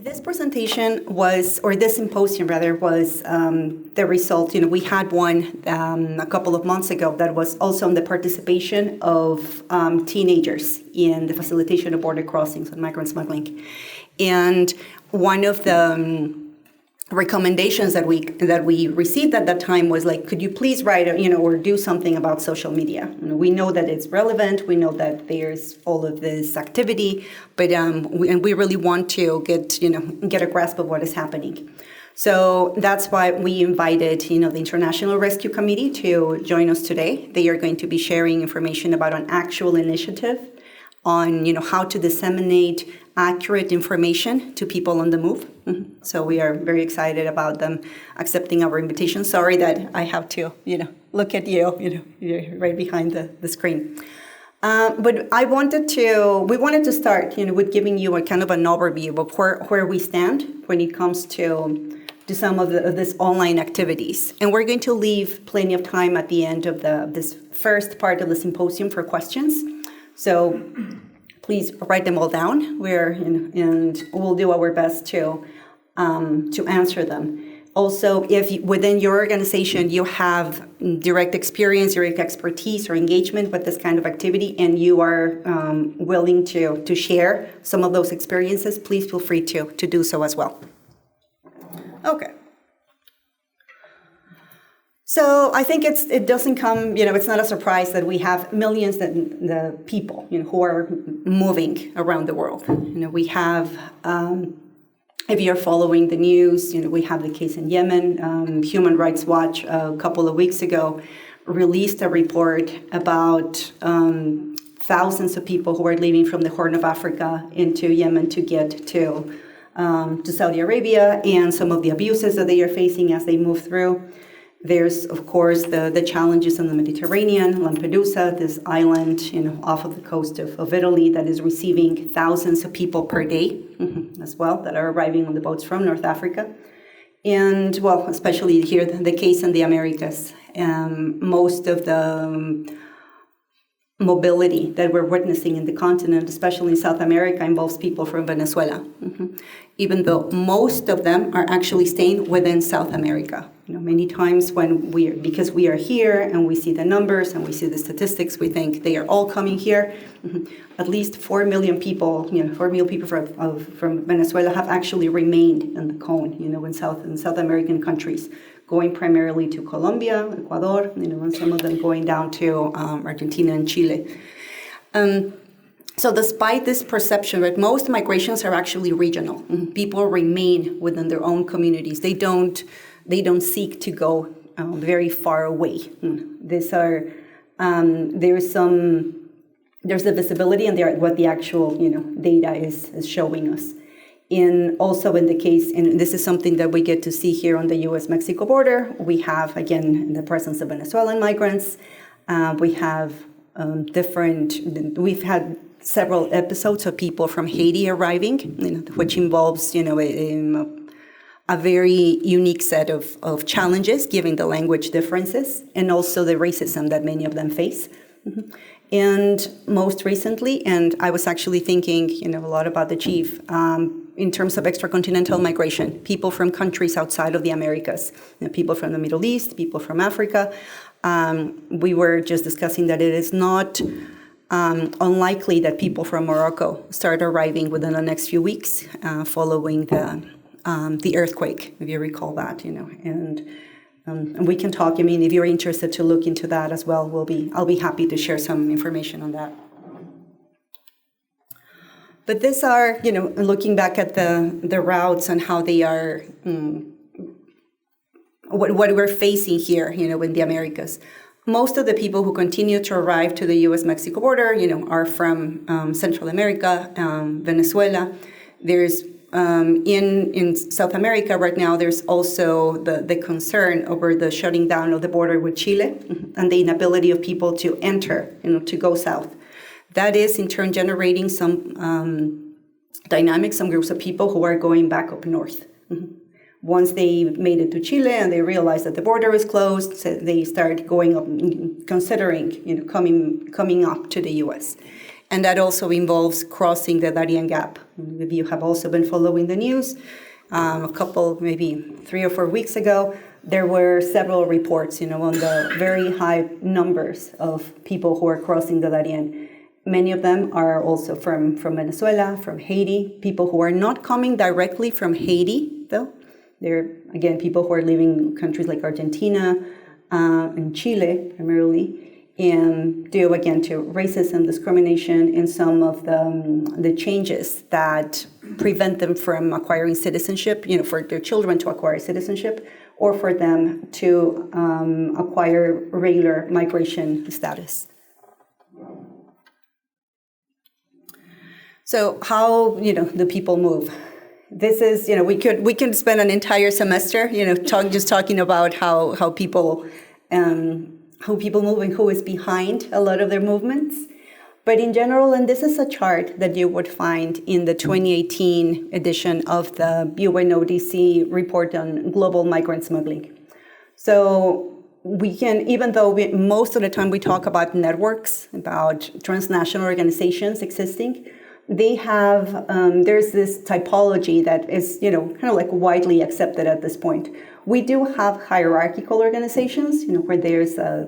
This presentation was, or this symposium rather, was the result. We had one a couple of months ago that was also on the participation of teenagers in the facilitation of border crossings and migrant smuggling. And one of the recommendations that we received at that time was like, could you please write, or do something about social media? We know that it's relevant. We know that there's all of this activity, but we really want to get a grasp of what is happening. So that's why we invited, the International Rescue Committee to join us today. They are going to be sharing information about an actual initiative on, how to disseminate accurate information to people on the move. Mm-hmm. So we are very excited about them accepting our invitation. Sorry that I have to, look at you, you're right behind the screen. But we wanted to start, with giving you a kind of an overview of where we stand when it comes to some of this online activities. And we're going to leave plenty of time at the end of this first part of the symposium for questions. So please write them all down. And we'll do our best to answer them. Also, if within your organization you have direct experience, direct expertise, or engagement with this kind of activity, and you are willing to share some of those experiences, please feel free to do so as well. Okay. So I think it doesn't come, it's not a surprise that we have millions of the people, who are moving around the world. We have, if you're following the news, we have the case in Yemen. Human Rights Watch a couple of weeks ago released a report about thousands of people who are leaving from the Horn of Africa into Yemen to get to Saudi Arabia, and some of the abuses that they are facing as they move through. There's, of course, the challenges in the Mediterranean, Lampedusa, this island, off of the coast of Italy that is receiving thousands of people per day, as well, that are arriving on the boats from North Africa. And, well, especially here, the case in the Americas. Most of the mobility that we're witnessing in the continent, especially in South America, involves people from Venezuela, even though most of them are actually staying within South America. Many times because we are here and we see the numbers and we see the statistics, we think they are all coming here. At least 4 million people, 4 million people from Venezuela have actually remained in the cone, in South American countries, going primarily to Colombia, Ecuador, and some of them going down to Argentina and Chile. So despite this perception, that most migrations are actually regional. People remain within their own communities. They don't seek to go very far away. These are there's the visibility and what the actual data is showing us. Also in the case, and this is something that we get to see here on the U.S.-Mexico border, we have, again, the presence of Venezuelan migrants. We have we've had several episodes of people from Haiti arriving, which involves, a very unique set of challenges, given the language differences, and also the racism that many of them face. And most recently, and I was actually thinking, a lot about the chief, in terms of extracontinental migration, people from countries outside of the Americas, people from the Middle East, people from Africa. We were just discussing that it is not unlikely that people from Morocco start arriving within the next few weeks, following the earthquake, if you recall that, and we can talk. If you're interested to look into that as well, I'll be happy to share some information on that. But these are, looking back at the routes and how they are, what we're facing here, in the Americas. Most of the people who continue to arrive to the U.S.-Mexico border, are from Central America, Venezuela. There's in South America right now, there's also the concern over the shutting down of the border with Chile and the inability of people to enter, to go south. That is in turn generating some dynamics, some groups of people who are going back up north. Once they made it to Chile and they realized that the border is closed, so they start going up, considering, coming up to the U.S. And that also involves crossing the Darien Gap. If you have also been following the news, a couple, maybe 3 or 4 weeks ago, there were several reports, on the very high numbers of people who are crossing the Darien. Many of them are also from Venezuela, from Haiti, people who are not coming directly from Haiti, though. They're, again, people who are living in countries like Argentina and Chile, primarily, and due, again, to racism, discrimination, and some of the changes that prevent them from acquiring citizenship, for their children to acquire citizenship, or for them to acquire regular migration status. So how, do people move? This is, we could spend an entire semester, talking about how people move and who is behind a lot of their movements. But in general, and this is a chart that you would find in the 2018 edition of the UNODC report on global migrant smuggling. So we can, even though most of the time we talk about networks, about transnational organizations existing, they have, there's this typology that is, kind of like widely accepted at this point. We do have hierarchical organizations, where there's a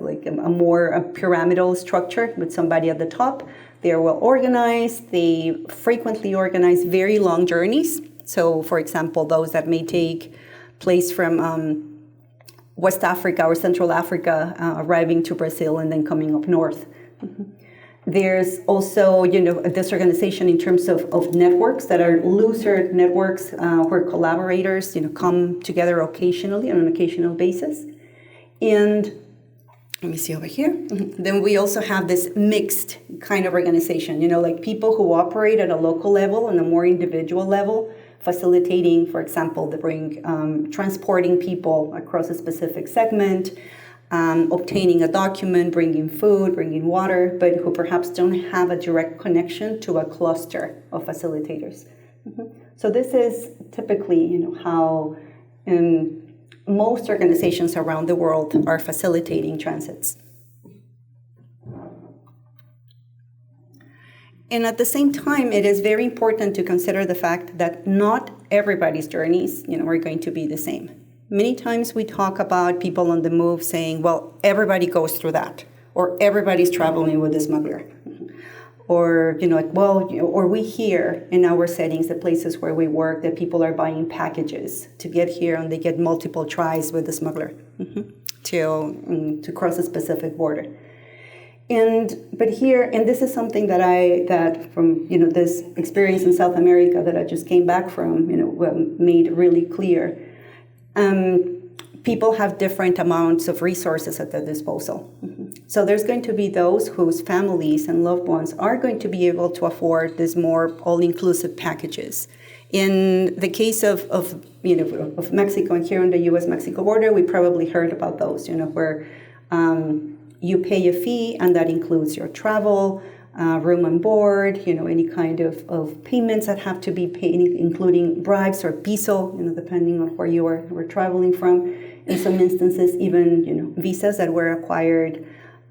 more pyramidal structure with somebody at the top. They're well organized. They frequently organize very long journeys. So, for example, those that may take place from West Africa or Central Africa, arriving to Brazil and then coming up north. There's also, this organization in terms of networks that are looser networks where collaborators, come together occasionally on an occasional basis. And let me see over here. Then we also have this mixed kind of organization, like people who operate at a local level and a more individual level, facilitating, for example, transporting people across a specific segment, obtaining a document, bringing food, bringing water, but who perhaps don't have a direct connection to a cluster of facilitators. So this is typically, how most organizations around the world are facilitating transits. And at the same time, it is very important to consider the fact that not everybody's journeys, are going to be the same. Many times we talk about people on the move saying, well, everybody goes through that, or everybody's traveling with a smuggler. Or, or we hear in our settings, the places where we work, that people are buying packages to get here and they get multiple tries with the smuggler to cross a specific border. But here, and this is something that from, this experience in South America that I just came back from, made really clear. People have different amounts of resources at their disposal. So there's going to be those whose families and loved ones are going to be able to afford these more all-inclusive packages. In the case of Mexico and here on the U.S.-Mexico border, we probably heard about those, where you pay a fee and that includes your travel, room and board, any kind of payments that have to be paid, including bribes or piso, depending on where you were traveling from. In some instances, even, visas that were acquired,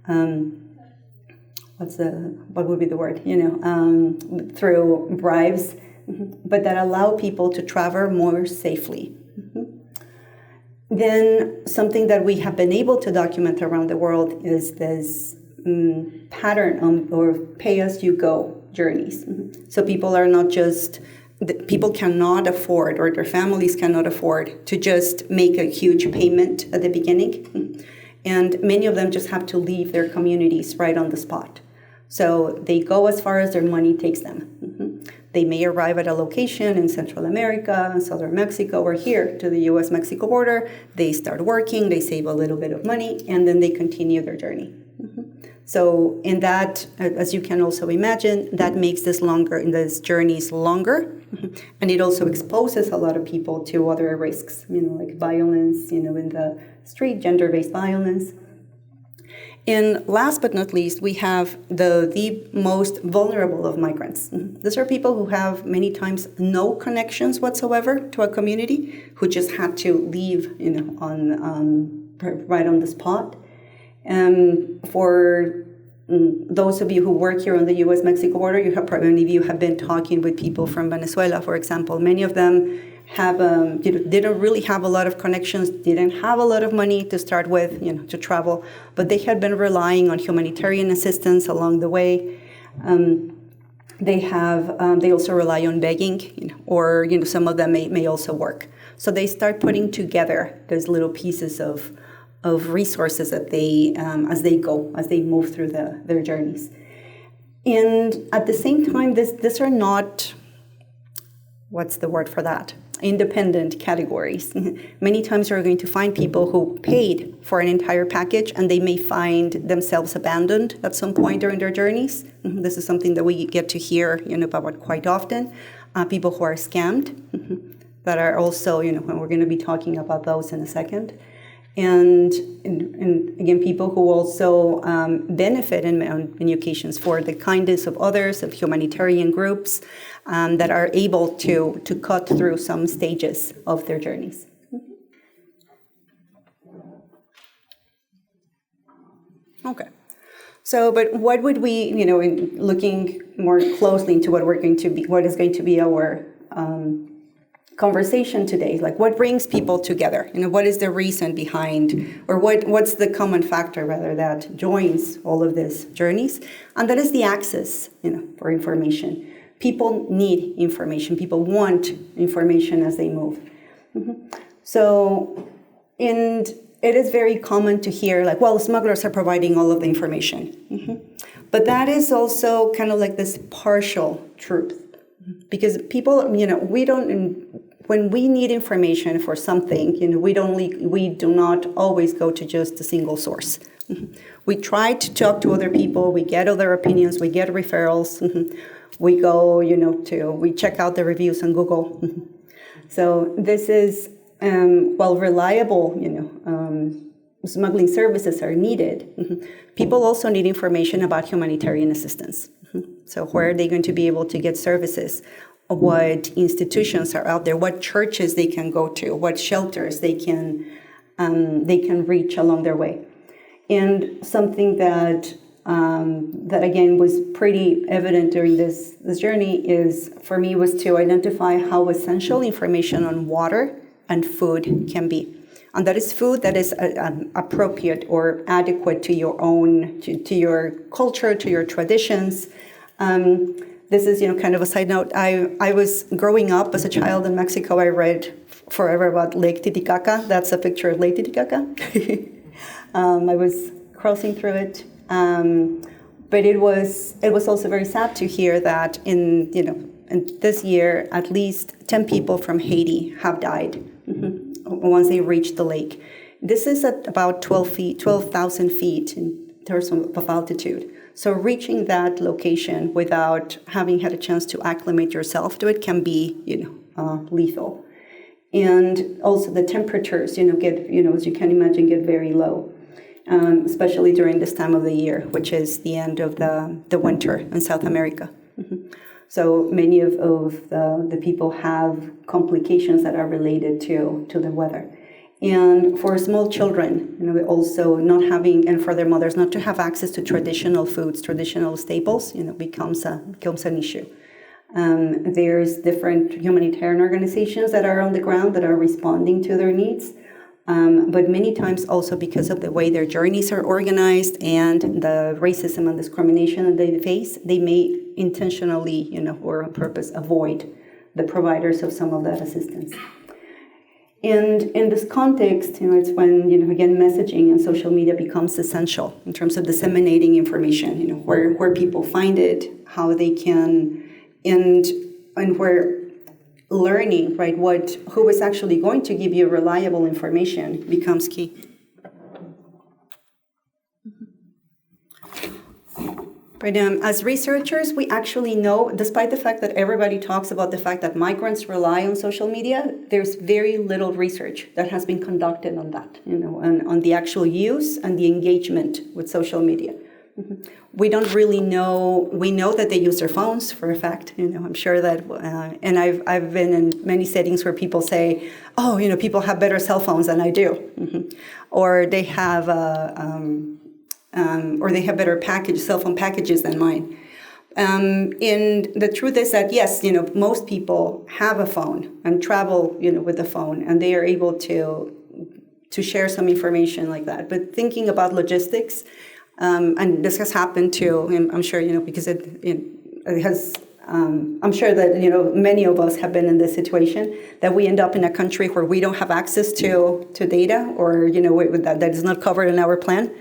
what would be the word, through bribes, but that allow people to travel more safely. Then something that we have been able to document around the world is this pattern or pay-as-you-go journeys. So people are not just, people cannot afford, or their families cannot afford to just make a huge payment at the beginning. And many of them just have to leave their communities right on the spot. So they go as far as their money takes them. They may arrive at a location in Central America, southern Mexico, or here to the U.S.-Mexico border. They start working, they save a little bit of money, and then they continue their journey. So in that, as you can also imagine, that makes these journeys longer, and it also exposes a lot of people to other risks, like violence, in the street, gender-based violence. And last but not least, we have the most vulnerable of migrants. These are people who have many times no connections whatsoever to a community, who just had to leave, right on the spot. For those of you who work here on the U.S.-Mexico border, many of you have been talking with people from Venezuela, for example. Many of them have didn't really have a lot of connections, didn't have a lot of money to start with, to travel, but they had been relying on humanitarian assistance along the way. They also rely on begging, or some of them may also work. So they start putting together those little pieces of resources that they as they move through their journeys. And at the same time, these are not, what's the word for that? Independent categories. Many times you're going to find people who paid for an entire package and they may find themselves abandoned at some point during their journeys. This is something that we get to hear about quite often. People who are scammed, that are also, and we're going to be talking about those in a second. And again, people who also benefit in many occasions for the kindness of others, of humanitarian groups that are able to cut through some stages of their journeys. Okay. So, but what would we, in looking more closely into what is going to be our conversation today, like what brings people together? What is the reason behind, or what's the common factor rather that joins all of these journeys? And that is the access, for information. People need information. People want information as they move. So, and it is very common to hear smugglers are providing all of the information. But that is also kind of like this partial truth. Because people, when we need information for something, we do not always go to just a single source. We try to talk to other people, we get other opinions, we get referrals, we go, we check out the reviews on Google. So this is, while reliable, smuggling services are needed, people also need information about humanitarian assistance. So where are they going to be able to get services? What institutions are out there? What churches they can go to? What shelters they can reach along their way? And something that again was pretty evident during this journey was to identify how essential information on water and food can be. And that is food that is appropriate or adequate to your own, to your culture, to your traditions. This is, kind of a side note. I was growing up as a child in Mexico. I read forever about Lake Titicaca. That's a picture of Lake Titicaca. I was crossing through it. But it was also very sad to hear that in this year, at least 10 people from Haiti have died once they reached the lake. This is at about 12,000 feet in terms of altitude. So reaching that location without having had a chance to acclimate yourself to it can be, lethal. And also the temperatures, get, as you can imagine, get very low, especially during this time of the year, which is the end of the winter in South America. So many of the people have complications that are related to the weather. And for small children, also not having, and for their mothers, not to have access to traditional foods, traditional staples, becomes an issue. There's different humanitarian organizations that are on the ground that are responding to their needs. But many times also because of the way their journeys are organized and the racism and discrimination that they face, they may intentionally, or on purpose, avoid the providers of some of that assistance. And in this context, it's when, again, messaging and social media becomes essential in terms of disseminating information, where people find it, how they can, and where learning, right, who is actually going to give you reliable information becomes key. But as researchers, we actually know, despite the fact that everybody talks about the fact that migrants rely on social media, there's very little research that has been conducted on that, on the actual use and the engagement with social media. We don't really know. We know that they use their phones for a fact. I'm sure that, and I've been in many settings where people say, "Oh, people have better cell phones than I do," or they have or they have better cell phone packages than mine. And the truth is that, yes, most people have a phone and travel, with the phone, and they are able to share some information like that. But thinking about logistics, and this has happened too, and I'm sure, because it has, I'm sure that, many of us have been in this situation, that we end up in a country where we don't have access to data, or, that is not covered in our plan.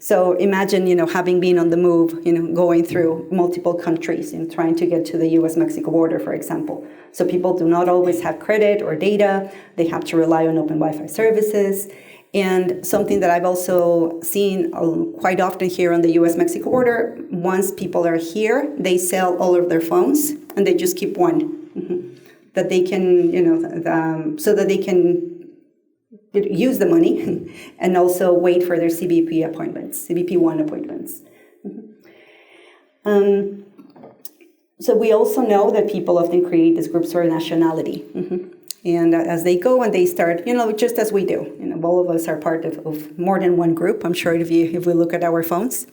So imagine, having been on the move, going through multiple countries and trying to get to the U.S.-Mexico border, for example. So people do not always have credit or data. They have to rely on open Wi-Fi services. And something that I've also seen quite often here on the U.S.-Mexico border, once people are here, they sell all of their phones and they just keep one that they can, so that they can use the money and also wait for their CBP appointments, CBP1 appointments. So we also know that people often create these groups for nationality. And as they go and they start, just as we do, all of us are part of more than one group, I'm sure if we look at our phones.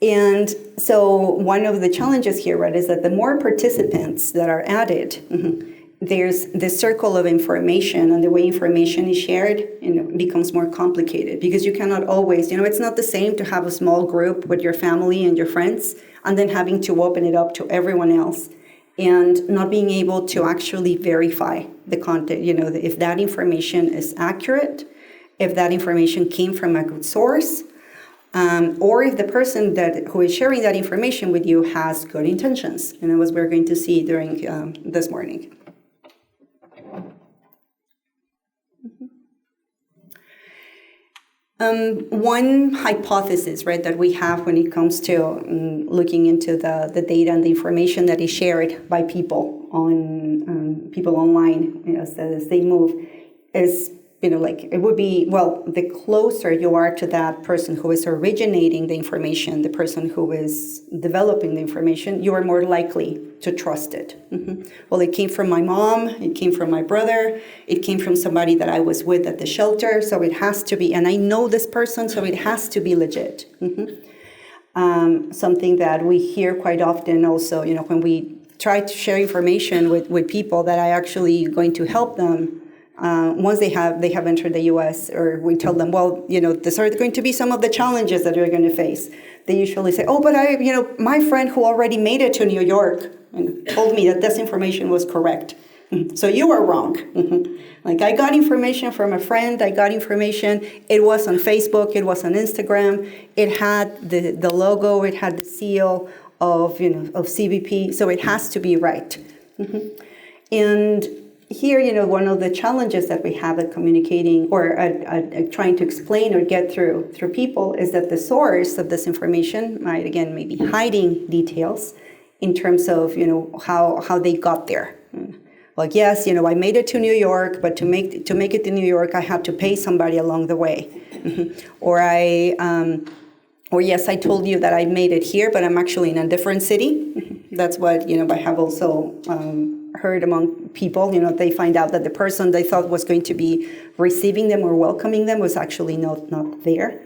And so one of the challenges here, right, is that the more participants that are added, there's this circle of information, and the way information is shared, becomes more complicated, because you cannot always, it's not the same to have a small group with your family and your friends and then having to open it up to everyone else and not being able to actually verify the content, if that information is accurate, if that information came from a good source, or if the person who is sharing that information with you has good intentions, as we're going to see during this morning. One hypothesis, right, that we have when it comes to looking into the data and the information that is shared by people online as they move is, it would be, the closer you are to that person who is originating the information, the person who is developing the information, you are more likely to trust it. Well, it came from my mom, it came from my brother, it came from somebody that I was with at the shelter, so it has to be, and I know this person, so it has to be legit. Something that we hear quite often also, when we try to share information with people that are actually going to help them, once they have entered the U.S., or we tell them, these are going to be some of the challenges that you're going to face. They usually say, oh, but my friend who already made it to New York told me that this information was correct. So you are wrong. Like, I got information from a friend, it was on Facebook, it was on Instagram, it had the logo, it had the seal of CBP, so it has to be right. And here, one of the challenges that we have at communicating or at trying to explain or get through people is that the source of this information might, again, maybe hiding details in terms of, how they got there. Like, yes, I made it to New York, but to make it to New York, I had to pay somebody along the way. Or yes, I told you that I made it here, but I'm actually in a different city. That's what, I have also heard among people, they find out that the person they thought was going to be receiving them or welcoming them was actually not there.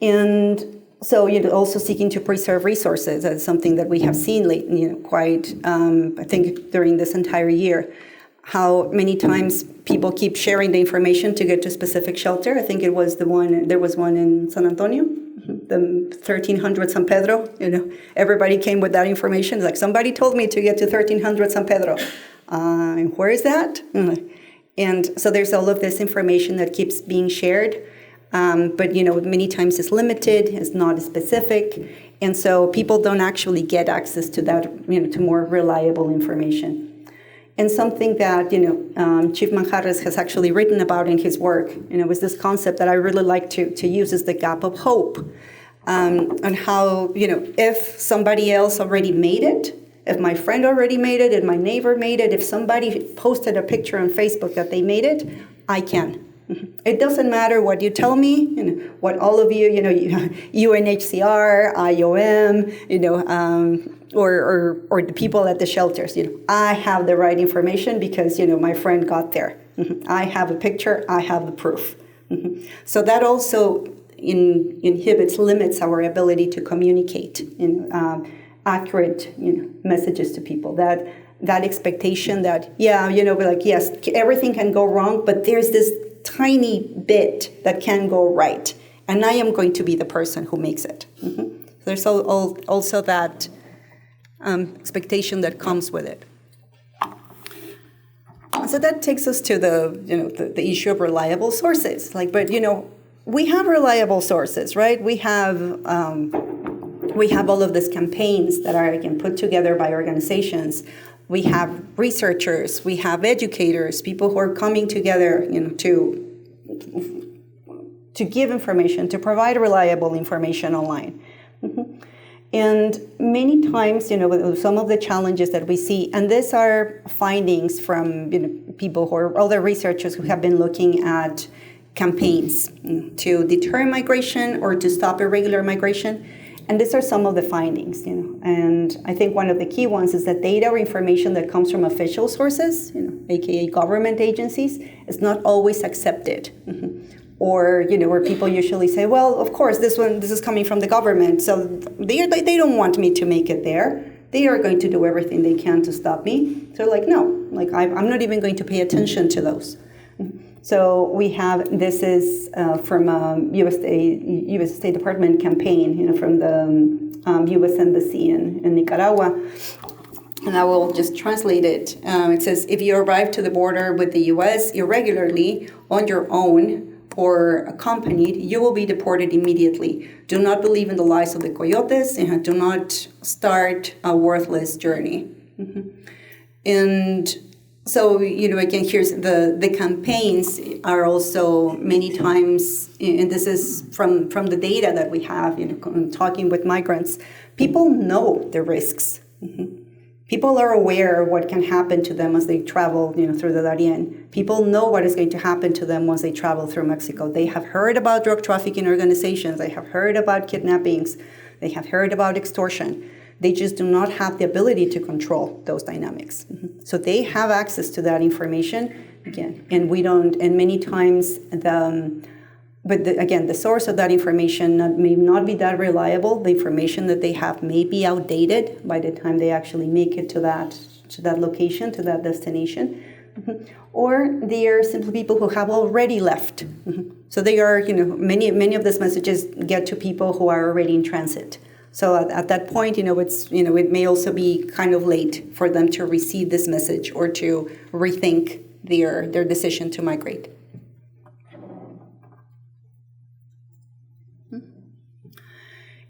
And so, also seeking to preserve resources. That's something that we have seen lately, quite, I think, during this entire year. How many times people keep sharing the information to get to a specific shelter. I think there was one in San Antonio, the 1300 San Pedro. Everybody came with that information. Like, somebody told me to get to 1300 San Pedro. And where is that? And so there's all of this information that keeps being shared. But, many times it's limited, it's not specific. And so people don't actually get access to that, to more reliable information. And something that, Chief Manjarres has actually written about in his work, was this concept that I really like to use, is the gap of hope. And how, if somebody else already made it, if my friend already made it, if my neighbor made it, if somebody posted a picture on Facebook that they made it, I can. It doesn't matter what you tell me, what all of you, UNHCR, IOM, or the people at the shelters, I have the right information because, my friend got there. I have a picture, I have the proof. So that also limits our ability to communicate accurate messages to people. That expectation that we're like, yes, everything can go wrong, but there's this tiny bit that can go right, and I am going to be the person who makes it. There's also that expectation that comes with it. So that takes us to the issue of reliable sources. We have reliable sources, right? We have all of these campaigns that are again put together by organizations. We have researchers, we have educators, people who are coming together, to give information, to provide reliable information online. And many times, some of the challenges that we see, and these are findings from people who are other researchers who have been looking at campaigns to deter migration or to stop irregular migration. And these are some of the findings, And I think one of the key ones is that data or information that comes from official sources, aka government agencies, is not always accepted. Or where people usually say, well, of course, this is coming from the government, so they don't want me to make it there. They are going to do everything they can to stop me. So no, I'm not even going to pay attention to those. So we have, this is from a U.S. State Department campaign, from the U.S. Embassy in Nicaragua. And I will just translate it. It says, if you arrive to the border with the U.S. irregularly on your own or accompanied, you will be deported immediately. Do not believe in the lies of the coyotes, and do not start a worthless journey. And so, again, here's the campaigns are also many times, and this is from the data that we have, talking with migrants, people know the risks. People are aware of what can happen to them as they travel, through the Darien. People know what is going to happen to them once they travel through Mexico. They have heard about drug trafficking organizations. They have heard about kidnappings. They have heard about extortion. They just do not have the ability to control those dynamics. So they have access to that information, again, and we don't. And many times, the source of that information may not be that reliable. The information that they have may be outdated by the time they actually make it to that location, to that destination. Or they are simply people who have already left. So they are, many of these messages get to people who are already in transit. So at that point, it may also be kind of late for them to receive this message or to rethink their decision to migrate.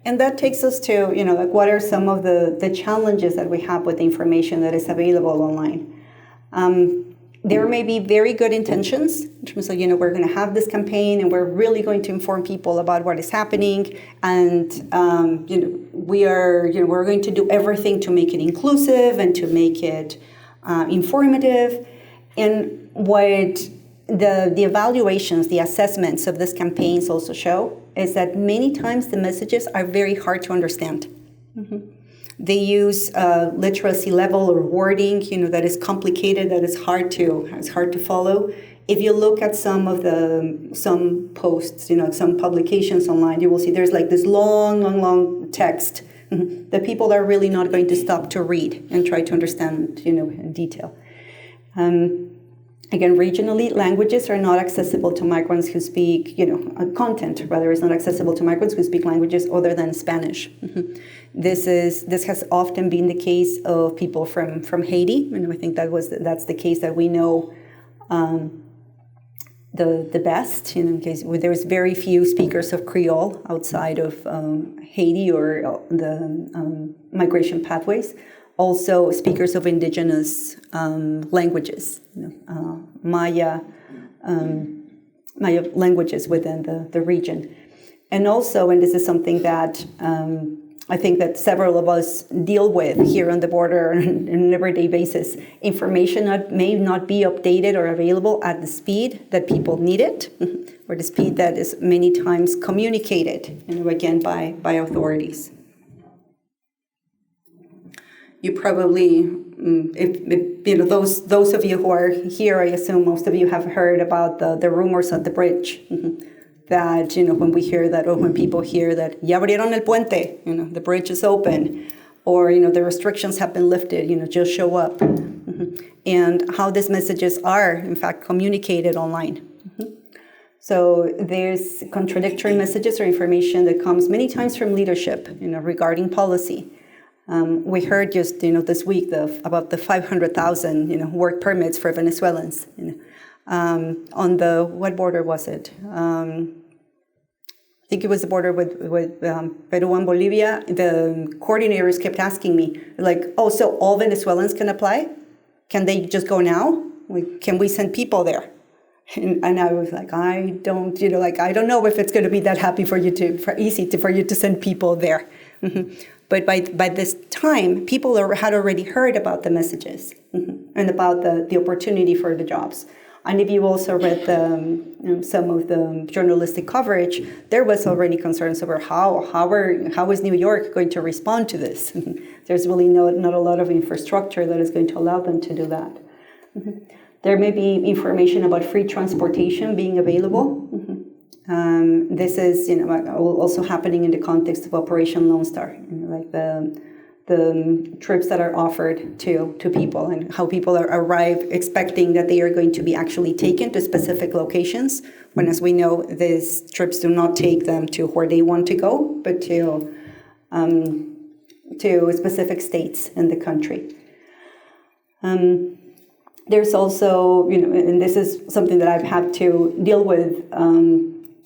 And that takes us to, what are some of the challenges that we have with the information that is available online. There may be very good intentions in terms of, we're going to have this campaign and we're really going to inform people about what is happening. And, we're going to do everything to make it inclusive and to make it informative. And what the evaluations, the assessments of these campaigns also show is that many times the messages are very hard to understand. They use literacy level or wording, that is complicated, that is hard to follow. If you look at some posts, some publications online, you will see there's like this long text that people are really not going to stop to read and try to understand, in detail. Again, regionally, languages are not accessible to migrants who speak, content rather is not accessible to migrants who speak languages other than Spanish. This has often been the case of people from Haiti, and I think that's the case that we know the best. In case there's very few speakers of Creole outside of Haiti or the migration pathways. Also, speakers of indigenous languages, Maya languages within the region. And also, and this is something that I think that several of us deal with here on the border on an everyday basis, information may not be updated or available at the speed that people need it, or the speed that is many times communicated, again, by authorities. You probably, if those of you who are here, I assume most of you have heard about the rumors of the bridge. that, when we hear that, or when people hear that, ya abrieron el puente, the bridge is open, or, the restrictions have been lifted, just show up. And how these messages are, in fact, communicated online. So there's contradictory messages or information that comes many times from leadership, regarding policy. We heard just, this week about the 500,000, work permits for Venezuelans. On the, what border was it? I think it was the border with Peru and Bolivia. The coordinators kept asking me, like, oh, so all Venezuelans can apply? Can they just go now? Like, can we send people there? And I was like, I don't know if it's going to be that happy for you for you to send people there. But by this time, people had already heard about the messages and about the opportunity for the jobs. And if you also read some of the journalistic coverage, there was already concerns over how is New York going to respond to this? There's really not a lot of infrastructure that is going to allow them to do that. There may be information about free transportation being available. This is also happening in the context of Operation Lone Star, like the trips that are offered to people, and how people arrive expecting that they are going to be actually taken to specific locations, when, as we know, these trips do not take them to where they want to go, but to specific states in the country. There's also, and this is something that I've had to deal with,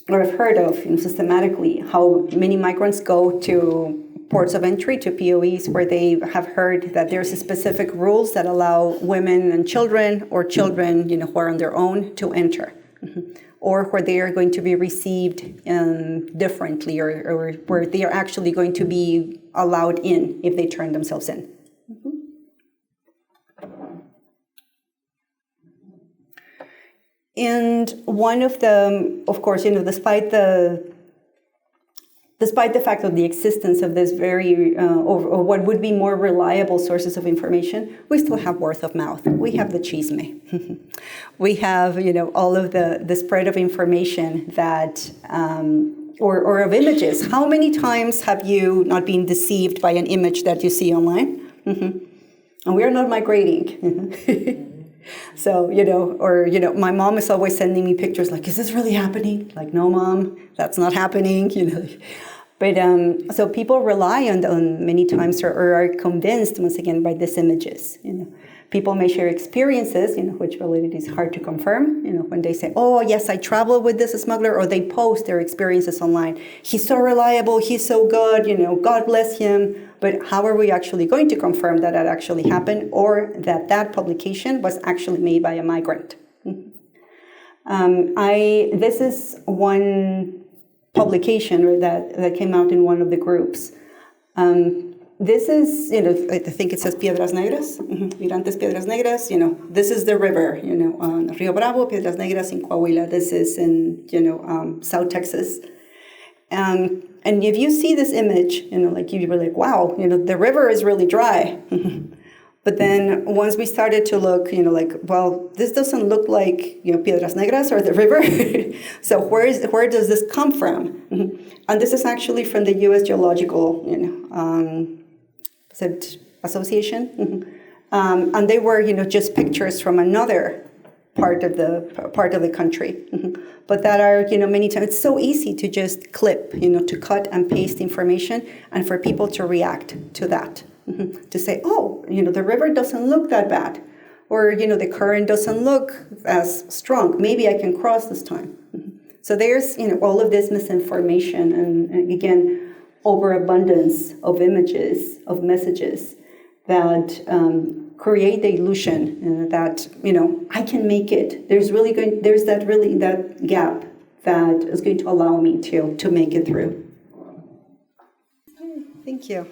or I've heard of, systematically, how many migrants go to ports of entry, to POEs, where they have heard that there's specific rules that allow women and children, or children, who are on their own, to enter, or where they are going to be received differently, or where they are actually going to be allowed in if they turn themselves in. And one of the, of course, despite the fact of the existence of this very, or what would be more reliable sources of information, we still have word of mouth. We have the chisme. We have, all of the spread of information that, or of images. How many times have you not been deceived by an image that you see online? And we are not migrating. So, my mom is always sending me pictures like, is this really happening? Like, no, Mom, that's not happening, But so people rely on many times or are convinced, once again, by these images, People may share experiences, which really is hard to confirm, when they say, oh, yes, I traveled with this smuggler, or they post their experiences online. He's so reliable, he's so good, God bless him. But how are we actually going to confirm that actually happened, or that publication was actually made by a migrant? This is one publication that came out in one of the groups. This is, I think it says Piedras Negras, Mirantes Piedras Negras, this is the river, Rio Bravo, Piedras Negras in Coahuila. This is in, South Texas. And if you see this image, like you were like, wow, the river is really dry. But then once we started to look, well, this doesn't look like, Piedras Negras or the river. So where does this come from? And this is actually from the U.S. Geological, Association. And they were, just pictures from another part of the country. But that are, many times, it's so easy to just clip, to cut and paste information, and for people to react to that. To say, oh, the river doesn't look that bad, or, the current doesn't look as strong. Maybe I can cross this time. So there's, all of this misinformation and again, overabundance of images, of messages that create the illusion that, I can make it. There's that gap that is going to allow me to make it through. Thank you.